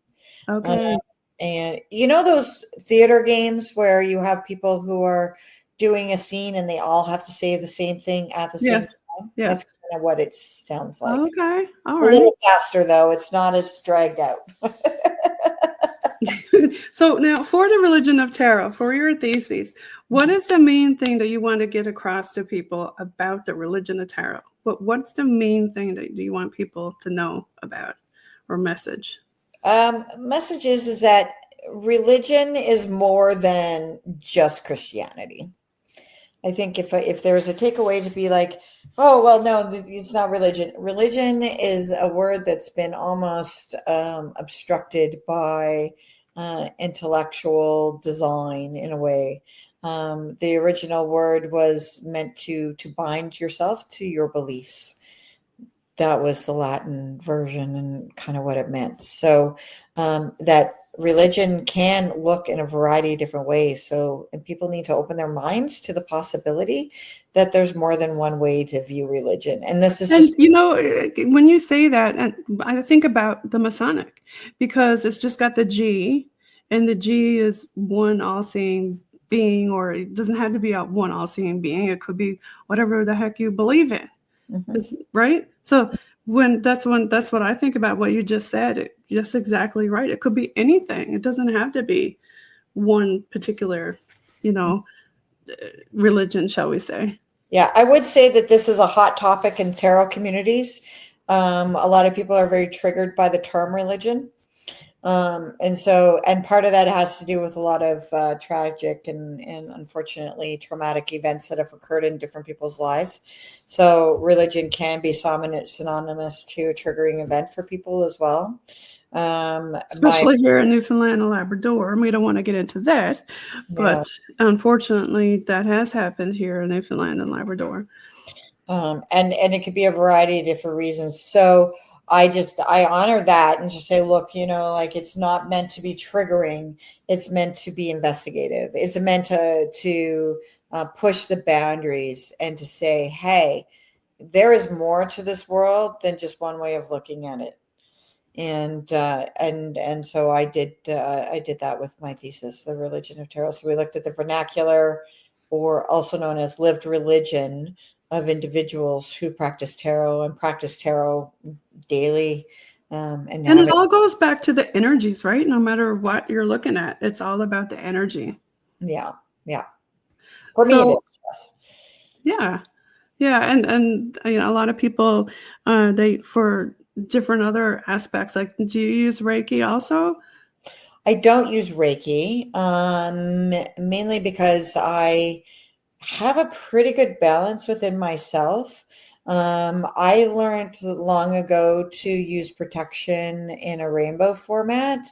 Okay. And you know those theater games where you have people who are doing a scene and they all have to say the same thing at the same time? Yes. That's kind of what it sounds like. Okay. All A right. little faster, though. It's not as dragged out. So now for the religion of tarot, for your thesis, what is the main thing that you want to get across to people about the religion of tarot? What's the main thing that you want people to know about or message? Message is that religion is more than just Christianity. I think if there was a takeaway to be like, oh, well, no, it's not religion. Religion is a word that's been almost obstructed by intellectual design in a way. The original word was meant to bind yourself to your beliefs. That was the Latin version and kind of what it meant. So that religion can look in a variety of different ways. And people need to open their minds to the possibility that there's more than one way to view religion. And this is just, when you say that, and I think about the Masonic, because it's just got the G, and the G is one all-seeing being, or it doesn't have to be a one all-seeing being. It could be whatever the heck you believe in. Right? So that's what I think about what you just said. Just exactly right. It could be anything. It doesn't have to be one particular, religion, shall we say. Yeah, I would say that this is a hot topic in tarot communities. A lot of people are very triggered by the term religion. And part of that has to do with a lot of tragic and unfortunately traumatic events that have occurred in different people's lives. So religion can be synonymous to a triggering event for people as well. Especially here in Newfoundland and Labrador. And we don't want to get into that, but unfortunately that has happened here in Newfoundland and Labrador. And it could be a variety of different reasons. So I honor that and just say, look, it's not meant to be triggering. It's meant to be investigative. It's meant to push the boundaries and to say, hey, there is more to this world than just one way of looking at it. And so I did that with my thesis, The Religion of Tarot. So we looked at the vernacular, or also known as lived religion, of individuals who practice tarot daily. And it all goes back to the energies, right? No matter what you're looking at, it's all about the energy. Yeah. For me, it is. Yeah. And a lot of people, for different other aspects, like, do you use Reiki also? I don't use Reiki, mainly because I have a pretty good balance within myself. I learned long ago to use protection in a rainbow format.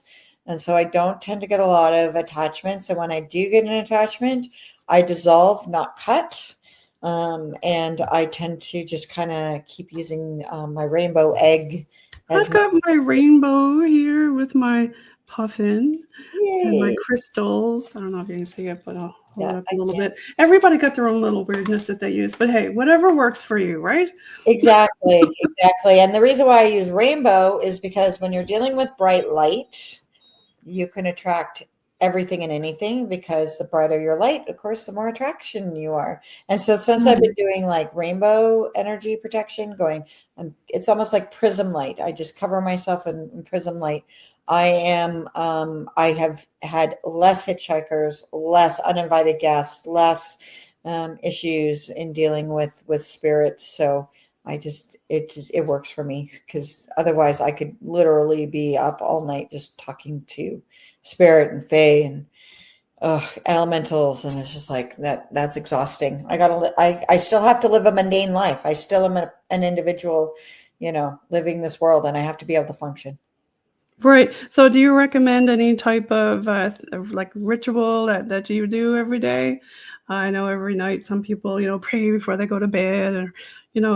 And so I don't tend to get a lot of attachments. And when I do get an attachment, I dissolve, not cut. And I tend to just kind of keep using my rainbow egg. I've got my rainbow here with my puffin and my crystals. I don't know if you can see it, but I'll hold it up a little bit. Everybody got their own little weirdness that they use, but hey, whatever works for you, right? Exactly. And the reason why I use rainbow is because when you're dealing with bright light, you can attract everything and anything, because the brighter your light, of course, the more attraction you are. And so since I've been doing like rainbow energy protection, it's almost like prism light. I just cover myself in prism light. I have had less hitchhikers, less uninvited guests, less issues in dealing with spirits. So it works for me, because otherwise I could literally be up all night just talking to spirit and fae and elementals, and it's just like that's exhausting. I still have to live a mundane life. I still am an individual, living this world, and I have to be able to function. Right. So do you recommend any type of like ritual that you do every day I know every night some people, pray before they go to bed, or,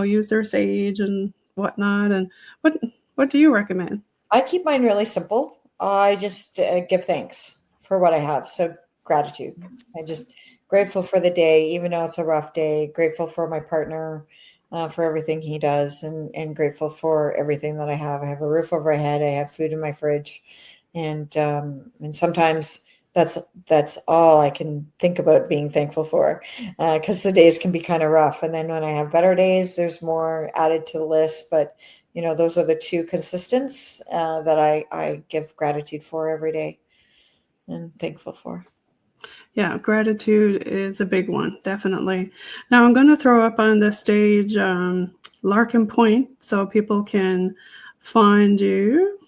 use their sage and whatnot. And what do you recommend? I keep mine really simple. I just give thanks for what I have. So gratitude. I just grateful for the day, even though it's a rough day. Grateful for my partner, for everything he does, and grateful for everything that I have. I have a roof over my head. I have food in my fridge, and sometimes that's all I can think about being thankful for, because the days can be kind of rough. And then when I have better days, there's more added to the list. But those are the two consistents that I give gratitude for every day and thankful for. Yeah, gratitude is a big one, definitely. Now I'm going to throw up on the stage Larken Point so people can find you.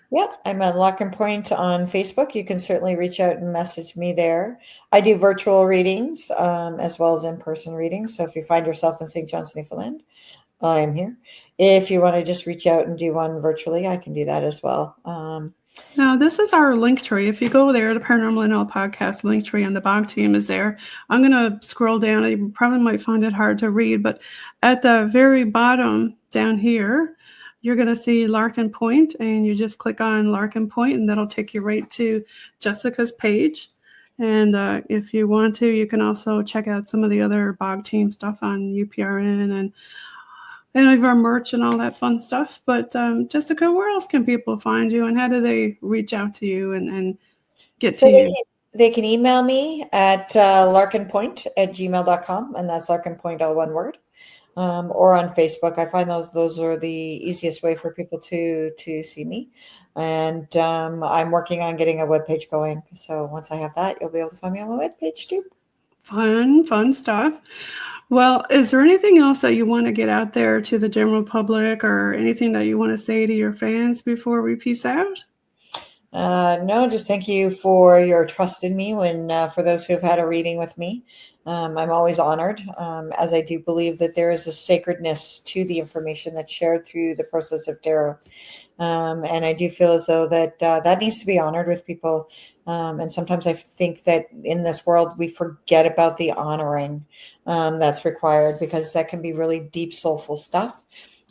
Yeah, I'm at Larken Point on Facebook. You can certainly reach out and message me there. I do virtual readings as well as in-person readings. So if you find yourself in St. John's, Newfoundland, I'm here. If you want to just reach out and do one virtually, I can do that as well. Now, this is our link tree. If you go there, the ParanormalNL podcast link tree and the BOG team is there. I'm going to scroll down. You probably might find it hard to read, but at the very bottom down here, you're going to see Larken Point, and you just click on Larken Point, and that'll take you right to Jessica's page. And if you want to, you can also check out some of the other BOG team stuff on UPRN and of our merch and all that fun stuff. But Jessica, where else can people find you, and how do they reach out to you and get to you? They can email me at larkenpoint@gmail.com, and that's Larken Point, all one word, or on Facebook. I find those are the easiest way for people to see me. And I'm working on getting a webpage going. So once I have that, you'll be able to find me on my webpage too. Fun stuff. Well, is there anything else that you want to get out there to the general public, or anything that you want to say to your fans before we peace out? No, just thank you for your trust in me for those who have had a reading with me. I'm always honored, as I do believe that there is a sacredness to the information that's shared through the process of tarot. And I do feel as though that needs to be honored with people. And sometimes I think that in this world, we forget about the honoring that's required, because that can be really deep, soulful stuff.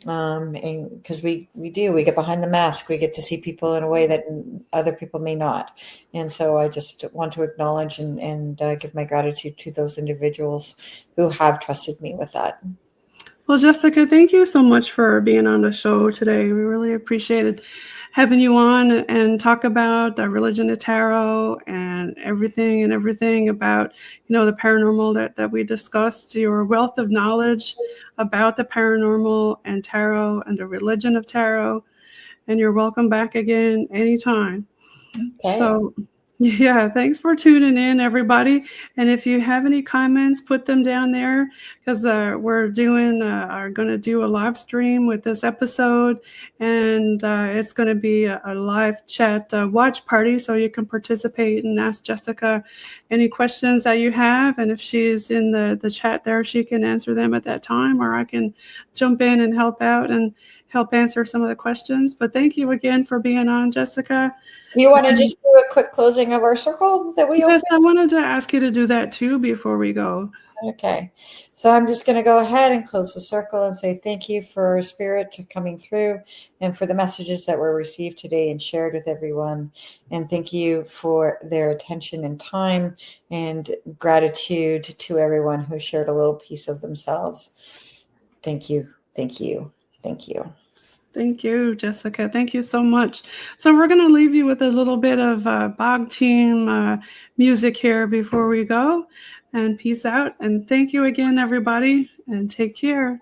And because we get behind the mask, we get to see people in a way that other people may not. And so I just want to acknowledge and give my gratitude to those individuals who have trusted me with that. Well, Jessica, thank you so much for being on the show today. We really appreciated having you on and talk about the religion of tarot and everything about, the paranormal that we discussed, your wealth of knowledge about the paranormal and tarot and the religion of tarot. And you're welcome back again anytime. Okay. So, yeah, thanks for tuning in, everybody. And if you have any comments, put them down there, because we're going to do a live stream with this episode, and it's going to be a live chat watch party, so you can participate and ask Jessica any questions that you have. And if she's in the chat there, she can answer them at that time, or I can jump in and help out and help answer some of the questions. But thank you again for being on, Jessica. You want to just do a quick closing of our circle that we Yes, opened? I wanted to ask you to do that too before we go. Okay. So I'm just going to go ahead and close the circle and say thank you for Spirit coming through, and for the messages that were received today and shared with everyone. And thank you for their attention and time, and gratitude to everyone who shared a little piece of themselves. Thank you. Thank you. Thank you. Thank you, Jessica. Thank you so much. So we're going to leave you with a little bit of BOG team music here before we go, and peace out. And thank you again, everybody, and take care.